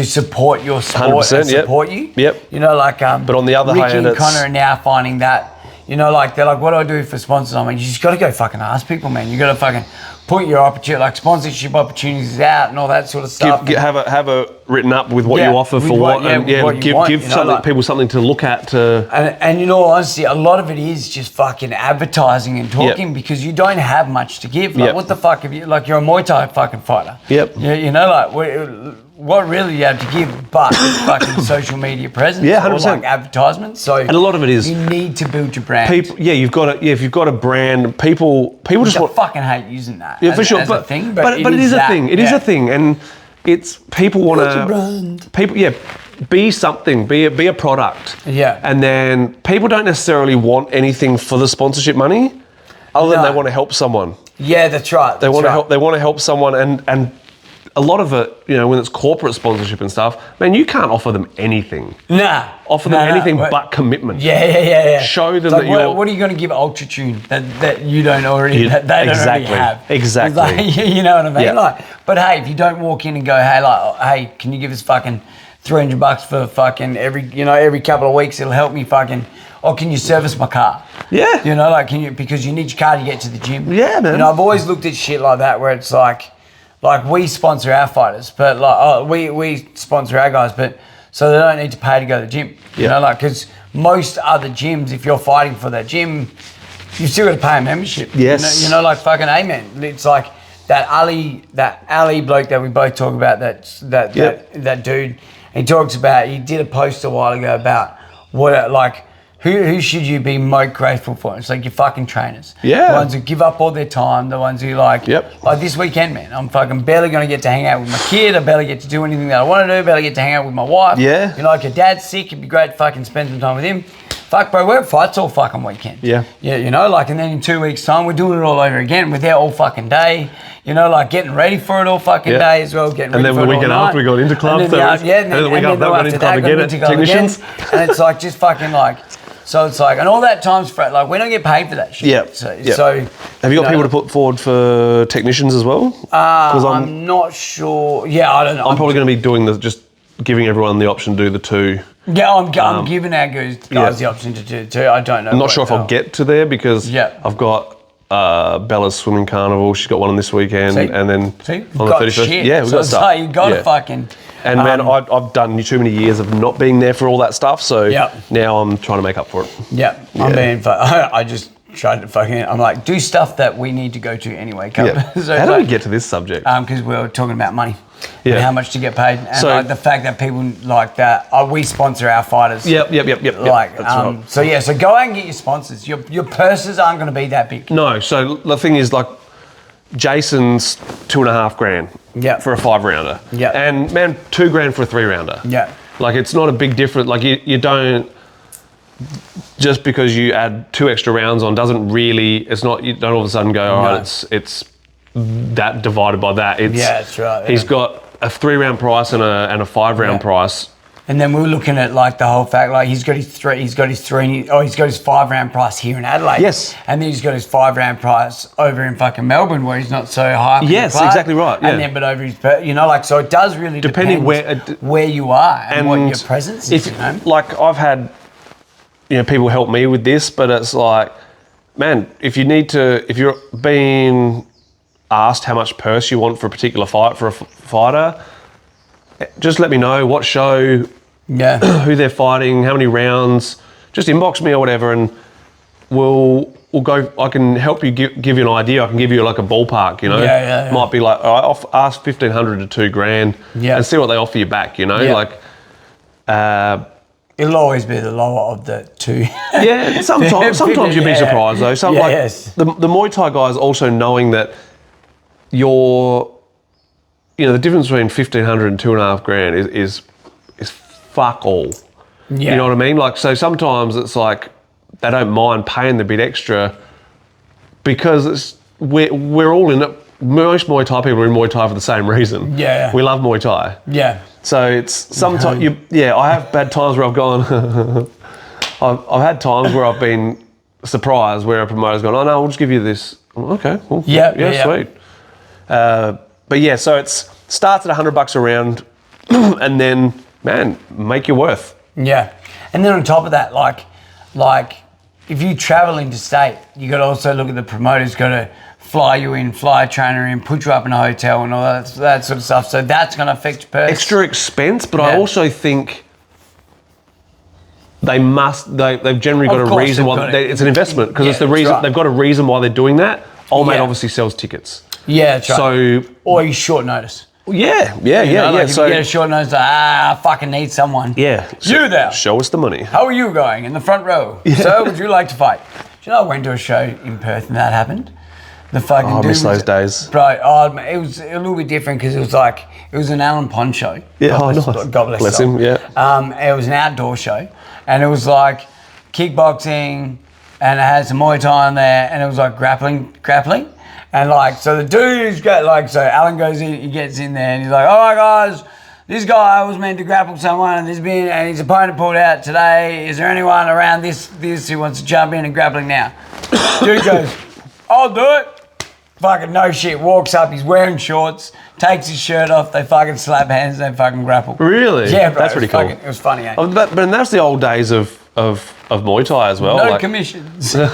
support your sport and support you. Yep. You know, like but on the other Ricky hand, and Connor are now finding that, you know, like they're like, what do I do for sponsors? I mean, you just got to go fucking ask people, man. You got to fucking put your sponsorship opportunities out and all that sort of stuff. Have a written up with what you offer for what, and give people something to look at to. And in all honesty, a lot of it is just fucking advertising and talking because you don't have much to give. Like, what the fuck have you? Like, you're a Muay Thai fucking fighter. Yep. You know, like what really do you have to give? But it's fucking social media presence. Yeah, 100%. Or like advertisements. So and a lot of it is you need to build your brand. You've got to. Yeah, if you've got a brand, people just want. Fucking hate using that. Yeah, for sure. As a thing, but it is a thing. It is a thing, and it's people want to. Brand. People, be something, be a product. Yeah. And then people don't necessarily want anything for the sponsorship money, other than they want to help someone. Yeah, that's right. They want to help. They want to help someone, and a lot of it, you know, when it's corporate sponsorship and stuff, man, you can't offer them anything. Nah. Offer them anything but commitment. Yeah. Show them like, that you're... What are you going to give Ultra Tune that you don't already, that they don't already have? Exactly. Like, you know what I mean? Yeah. Like, but hey, if you don't walk in and go, hey, can you give us fucking $300 for fucking every couple of weeks, it'll help me fucking, or can you service my car? Yeah. You know, like, because you need your car to get to the gym. Yeah, man. You know, I've always looked at shit like that where it's like we sponsor our fighters, but we sponsor our guys, but so they don't need to pay to go to the gym. You know, like, because most other gyms, if you're fighting for that gym, you've still got to pay a membership. Yes. You know, like fucking amen. It's like that Ali bloke that we both talk about, that dude. He talks about, he did a post a while ago about what, like, who should you be most grateful for? It's like your fucking trainers. Yeah. The ones who give up all their time, the ones who like this weekend, man, I'm fucking barely going to get to hang out with my kid. I barely get to do anything that I want to do. Barely get to hang out with my wife. Yeah. You know, like your dad's sick. It'd be great to fucking spend some time with him. Fuck, bro, we're at fights all fucking weekend. Yeah. Yeah, you know, like, and then in 2 weeks' time, we're doing it all over again. We're there all fucking day. You know, like getting ready for it all fucking day as well. And then the weekend after, we got into club. And then the week after, we got into club again. Technicians. And it's like just fucking like, so it's like, and all that time's for, like, we don't get paid for that shit. Yeah. So have you got people to put forward for technicians as well? I'm not sure. Yeah, I don't know. I'm probably going to be doing just giving everyone the option to do the 2. Yeah, I'm giving our guys the option to do 2. I don't know. I'm not sure if I'll get to there because I've got Bella's swimming carnival. She's got one on this weekend, and then on the 31st. Shit. Yeah, we've got stuff. Like, you got to fucking. And man, I've done too many years of not being there for all that stuff, so now I'm trying to make up for it. Yeah, I just tried to fucking. I'm like, do stuff that we need to go to anyway. Yeah. So how do we get to this subject? Because we were talking about money. And how much to get paid, and so, like the fact that people like that, we sponsor our fighters. Yep. Like, right. So go out and get your sponsors. Your purses aren't going to be that big. No. So the thing is, like, Jason's $2,500 for a 5-rounder. Yeah. And man, $2,000 for a 3-rounder. Yeah. Like, it's not a big difference. Like, you don't, just because you add 2 extra rounds on doesn't really, it's not, you don't all of a sudden go, all right, it's that divided by that. It's, that's right. Yeah. He's got a 3-round price and a 5-round price. And then we were looking at like the whole fact, like he's got his 5-round price here in Adelaide. Yes. And then he's got his 5-round price over in fucking Melbourne where he's not so high. Yes, exactly right. Yeah. And then, but over his, you know, like, so it does really depend where you are and what your presence is. Like, I've had, you know, people help me with this, but it's like, man, if you're being asked how much purse you want for a particular fight for a fighter, just let me know what show, who they're fighting, how many rounds. Just inbox me or whatever, and we'll go. I can help you give you an idea. I can give you like a ballpark. You know, might be like, all right, I'll ask $1,500 to $2,000, and see what they offer you back. You know, like. It'll always be the lower of the 2. Yeah, sometimes you'd be surprised though. The Muay Thai guys also knowing that the difference between $1,500 and $2,500 is fuck all. Yeah. You know what I mean? Like, so sometimes it's like they don't mind paying the bit extra because we're all in it. Most Muay Thai people are in Muay Thai for the same reason. Yeah. We love Muay Thai. Yeah. So it's sometimes I have bad times where I've gone. I've had times where I've been surprised where a promoter's gone, oh no, we'll just give you this. Okay, cool. Yeah, sweet. But yeah, so it starts at $100 a round, and then, man, make your worth. Yeah, and then on top of that, like if you travel interstate, you got to also look at the promoters. Got to fly you in, fly a trainer in, put you up in a hotel, and all that sort of stuff. So that's going to affect your purse. Extra expense, but I also think they've generally got a reason why it's an investment because it's the reason they've got a reason why they're doing that. Old mate obviously sells tickets. Yeah, that's right. So, or you short notice. Yeah. Like if you get a short notice, I fucking need someone. Yeah. You there. Show us the money. How are you going? In the front row. Yeah. So, would you like to fight? Do you know, I went to a show in Perth and that happened. The fucking I dude miss was- those days. Bro, it was a little bit different because it was an Alan Pond show. Yeah, God bless, nice. God bless Bless him. him, yeah. It was an outdoor show, and it was like kickboxing, and it had some Muay Thai on there, and it was like grappling, and like so the dude's got like so Alan goes in, he gets in there, and he's like, all right guys, this guy was meant to grapple someone, and his opponent pulled out today. Is there anyone around this who wants to jump in and grappling now? Dude goes, I'll do it. Fucking no shit, walks up, he's wearing shorts, takes his shirt off, they fucking slap hands, they fucking grapple. Really? Yeah, bro. That's pretty cool. It was funny, eh? Oh, but that's the old days of Muay Thai as well. No like, commissions. the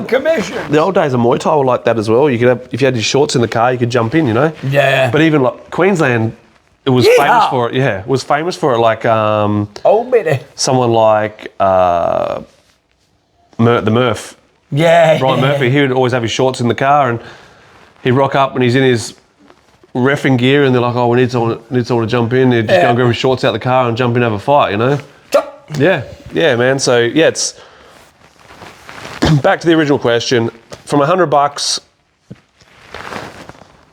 commissions. The old days of Muay Thai were like that as well. You could have, if you had your shorts in the car, you could jump in, you know? Yeah. But even like Queensland, it was famous for it. Yeah, it was famous for it. Like Old bit. someone like the Murph. Yeah. Brian Murphy, he would always have his shorts in the car, and he'd rock up and he's in his reffing gear, and they're like, "Oh, we need someone to jump in." He'd just go and grab his shorts out the car and jump in and have a fight, you know? Yeah, man. So yeah, it's back to the original question. From $100,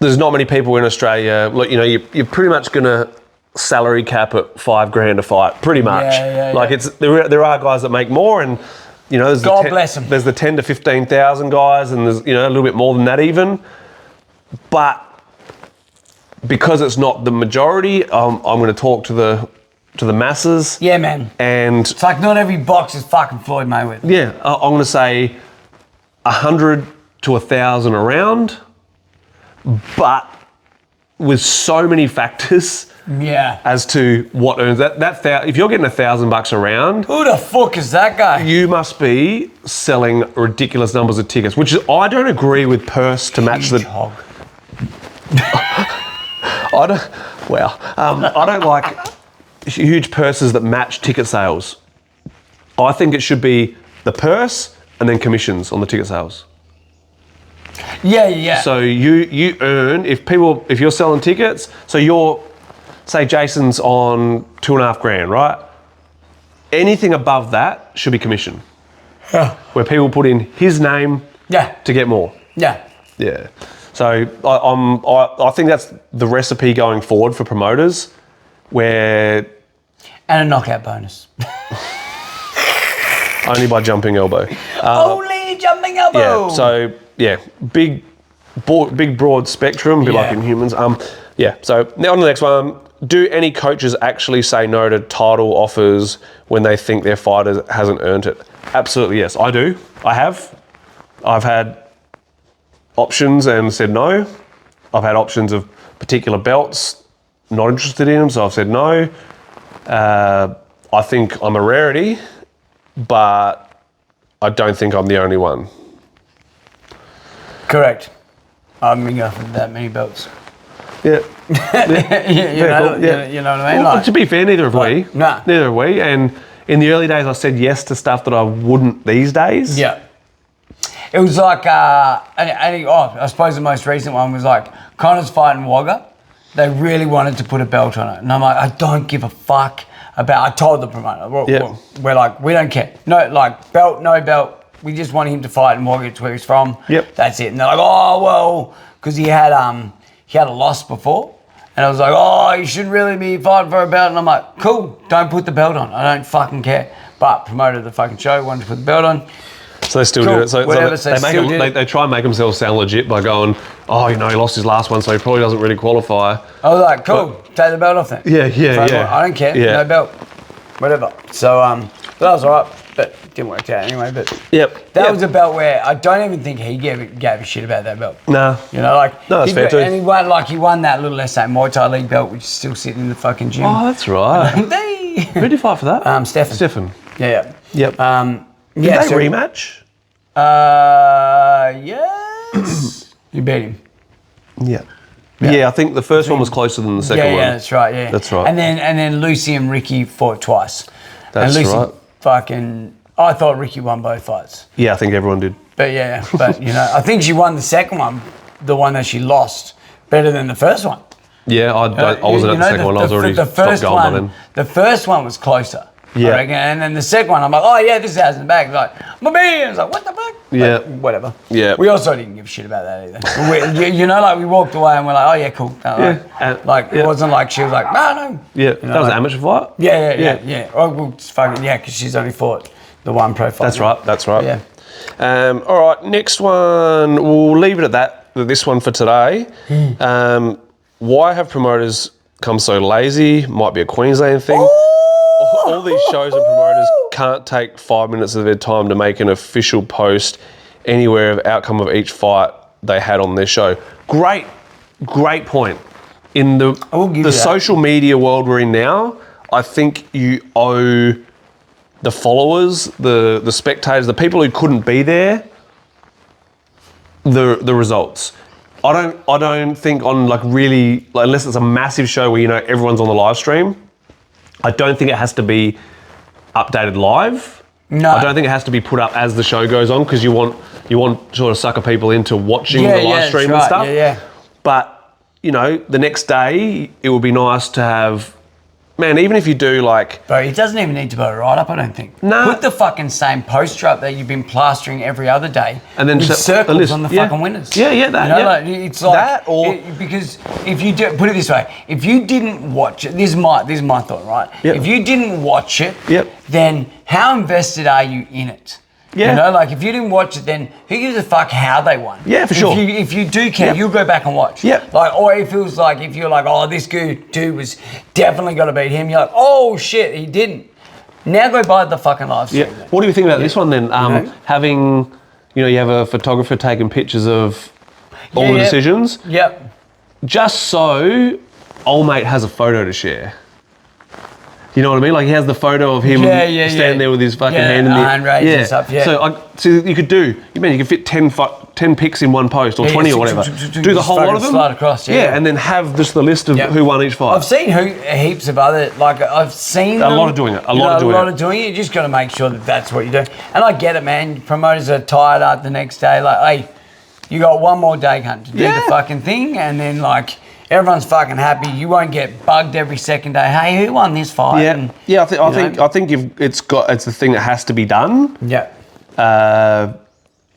there's not many people in Australia. Look, you know, you're pretty much gonna salary cap at $5,000 a fight, pretty much. Like there are guys that make more, and you know, there's God bless them. There's the 10 to 15,000 guys, and there's, you know, a little bit more than that even. But because it's not the majority, I'm going to talk to the masses. Yeah, man. And It's like not every box is fucking Floyd Mayweather. yeah, I'm going to say 100 to 1,000 around, but with so many factors. Yeah. As to what earns that if you're getting $1,000 around, Who the fuck is that guy? you must be selling ridiculous numbers of tickets, which is, I don't agree with purse to match the. Hog. I don't like huge purses that match ticket sales. I think it should be the purse and then commissions on the ticket sales. Yeah. So you earn if you're selling tickets. So say Jason's on $2,500, right? Anything above that should be commission. Yeah. Where people put in his name to get more. Yeah. Yeah. So I think that's the recipe going forward for promoters, where And a knockout bonus. only by jumping elbow. Only jumping elbow. Yeah. So yeah, big broad spectrum, a bit like in humans. Yeah. So now on the next one. Do any coaches actually say no to title offers when they think their fighter hasn't earned it? Absolutely, yes. I do. I have. I've had options and said no. I've had options of particular belts, not interested in them, so I've said no. I think I'm a rarity, but I don't think I'm the only one. Correct. I haven't been going for that many belts. Yeah. You know what I mean? Well, Like, to be fair, neither have we. Nah. Neither have we. And in the early days, I said yes to stuff that I wouldn't these days. yeah. It was like, I suppose the most recent one was like Connor's fighting Wagga. They really wanted to put a belt on it. And I'm like, I don't give a fuck about, I told the promoter, we're like, we don't care. No, like, belt, no belt. We just want him to fight in Wagga, it's where he's from. Yep. That's it. And they're like, oh, well, because he had a loss before. And I was like, oh, you shouldn't really be fighting for a belt. And I'm like, cool, don't put the belt on. I don't fucking care. But promoter of the fucking show wanted to put the belt on. So they still Cool. do it. So Whatever, they try and make themselves sound legit by going, oh, you know, he lost his last one, so he probably doesn't really qualify. I was like, cool, take the belt off then. Yeah. I don't care, no belt, whatever. So that was all right, but it didn't work out anyway. But that was a belt where I don't even think he gave a shit about that belt. Nah. You know, like, no, that's fair too. And he won that little SA Muay Thai League belt, which is still sitting in the fucking gym. Oh, that's right. Who did he fight for that? Stefan. Yeah. Yep. Did they rematch? Yes. You beat him. Yeah, I think the first one was closer than the second one. Yeah, that's right. Yeah, that's right. And then Lucy and Ricky fought twice. That's and Lucy right. I thought Ricky won both fights. Yeah, I think everyone did. But you know, I think she won the second one, the one that she lost, better than the first one. Yeah, I wasn't at the second one. I was already stopped going by then. The first one was closer. Yeah. I reckon. And then the second one, I'm like, oh yeah, this house in the back. It's like, my man. I was like, what the fuck? Yeah. But whatever. Yeah. We also didn't give a shit about that either. You know, like we walked away and we're like, oh yeah, cool. It wasn't like she was like, no. Yeah. You know, that was an amateur fight? Yeah. Oh, well, just fucking, because she's only fought the one pro fight. That's right. Yeah. All right, next one, we'll leave it at that, this one for today. Why have promoters come so lazy? Might be a Queensland thing. All these shows and promoters can't take 5 minutes of their time to make an official post anywhere of outcome of each fight they had on their show. Great point. In the social media world we're in now, I think you owe the followers, the spectators, the people who couldn't be there, the results. I don't think on really unless it's a massive show where everyone's on the live stream, I don't think it has to be updated live. No. I don't think it has to be put up as the show goes on because you want sort of sucker people into watching the live stream and stuff. Yeah. But the next day it would be nice to have. Man, even if you do Bro, it doesn't even need to be a write-up, I don't think. No. Put the fucking same poster up that you've been plastering every other day. And then with circles on the fucking winners. Yeah, that. It's like that or because if you do, put it this way, if you didn't watch it, this is my thought, right? Yep. If you didn't watch it, yep. then how invested are you in it? Yeah. If you didn't watch it, then who gives a fuck how they won? Yeah, for sure. If you do care, you'll go back and watch. Yeah. Or it feels like if you're like, oh, this dude was definitely got to beat him. You're like, oh shit, he didn't. Now go buy the fucking live stream. Yeah. What do you think about this one then? Having, you have a photographer taking pictures of all the decisions. Yep. Just so old mate has a photo to share. You know what I mean? Like he has the photo of him standing there with his fucking hand in the hand raised and stuff. Yeah. So you could do. You can fit 10 pics in one post or 20 or whatever. Do the whole lot of them. Slide across. Yeah, and then have just the list of who won each fight. I've seen heaps of other I've seen a lot of doing it. A lot of doing it. You just got to make sure that that's what you do. And I get it, man. Promoters are tired up the next day. Like, hey, you got one more day, cunt, to do the fucking thing, and then everyone's fucking happy. You won't get bugged every second day. Hey, who won this fight? I think it's the thing that has to be done. Yeah.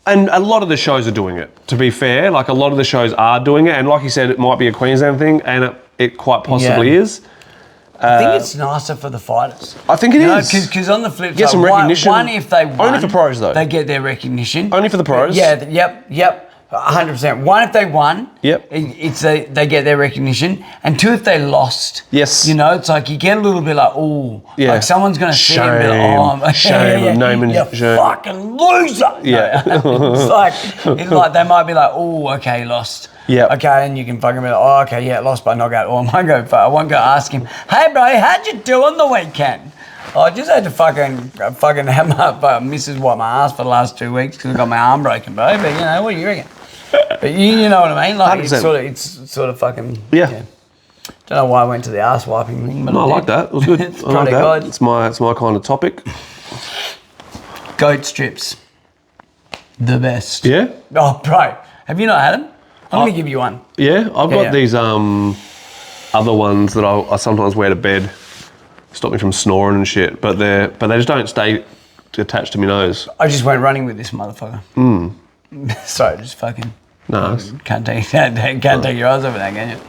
And a lot of the shows are doing it. To be fair, a lot of the shows are doing it, and like you said, it might be a Queensland thing, and it quite possibly is. I think it's nicer for the fighters. I think it is. Because on the flip side, some recognition. One, if they won, only for pros though. They get their recognition. Only for the pros. Yeah. Yep. 100%. One, if they won, they get their recognition, and two, if they lost, yes, it's like you get a little bit like someone's going to see him, be like, shame, name and shame, fucking loser. Yeah, it's like they might be like, oh, okay, he lost. Yeah. Okay, and you can fucking be like, oh, okay, yeah, lost by knockout. Or I won't go ask him, hey, bro, how'd you do on the weekend? I just had to fucking have my missus wipe my ass for the last 2 weeks because I got my arm broken, bro. But what do you reckon? But you know what I mean? It's sort of fucking Don't know why I went to the ass wiping thing, but no, I like that. It was good. It's pretty good. It's my kind of topic. Goat strips, the best. Yeah. Oh, bro, have you not had them? I'm gonna give you one. Yeah, I've got these other ones that I sometimes wear to bed. Stop me from snoring and shit, but they just don't stay attached to my nose. I just went running with this motherfucker. Sorry, just fucking. No, can't take your eyes over that, can you?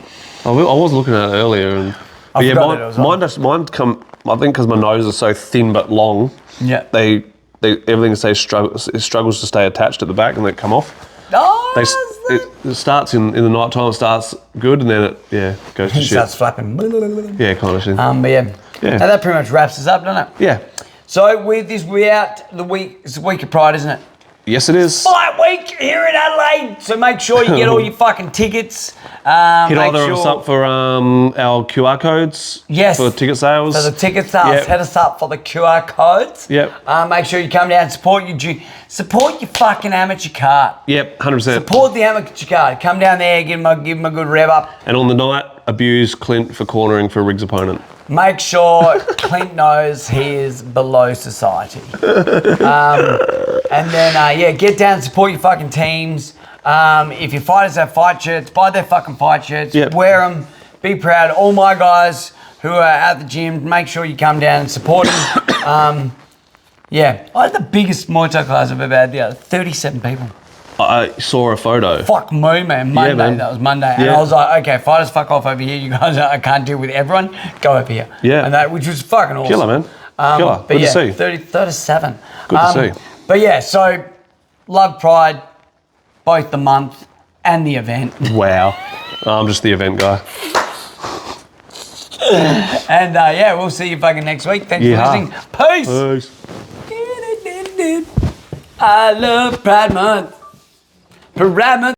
I was looking at it earlier, and mine come. I think because my nose is so thin but long. Yeah. Everything struggles to stay attached at the back, and they come off. Oh, it starts in the night time. It starts good, and then it goes to shit. Starts flapping. Yeah, kind of shit. But yeah. Now that pretty much wraps us up, doesn't it? Yeah. So with this, we're out the week. It's the week of Pride, isn't it? Yes, it is. Fight week here in Adelaide. So make sure you get all your fucking tickets. Hit either of us up for our QR codes. Yes. For ticket sales. For the ticket sales, hit us up for the QR codes. Yep. Make sure you come down and support your fucking amateur card. Yep, 100%. Support the amateur card. Come down there, give him a good rev up. And on the night, abuse Clint for cornering for Riggs' opponent. Make sure Clint knows he is below society. And then, get down and support your fucking teams. If your fighters have fight shirts, buy their fucking fight shirts. Yep. Wear them. Be proud. All my guys who are at the gym, make sure you come down and support them. Yeah, I had the biggest Muay Thai class I've ever had the other 37 people. I saw a photo. Fuck me, man. Monday, man. that was Monday. And I was like, okay, fighters fuck off over here. You guys, I can't deal with everyone. Go over here. Yeah. And that, which was fucking awesome. Killer, man. Killer. But Good yeah, to see. 37. Good to see. But yeah, so Love Pride, both the month and the event. Wow. I'm just the event guy. And yeah, we'll see you fucking next week. Thanks for listening. Peace. I love Pride Month. Pride Month.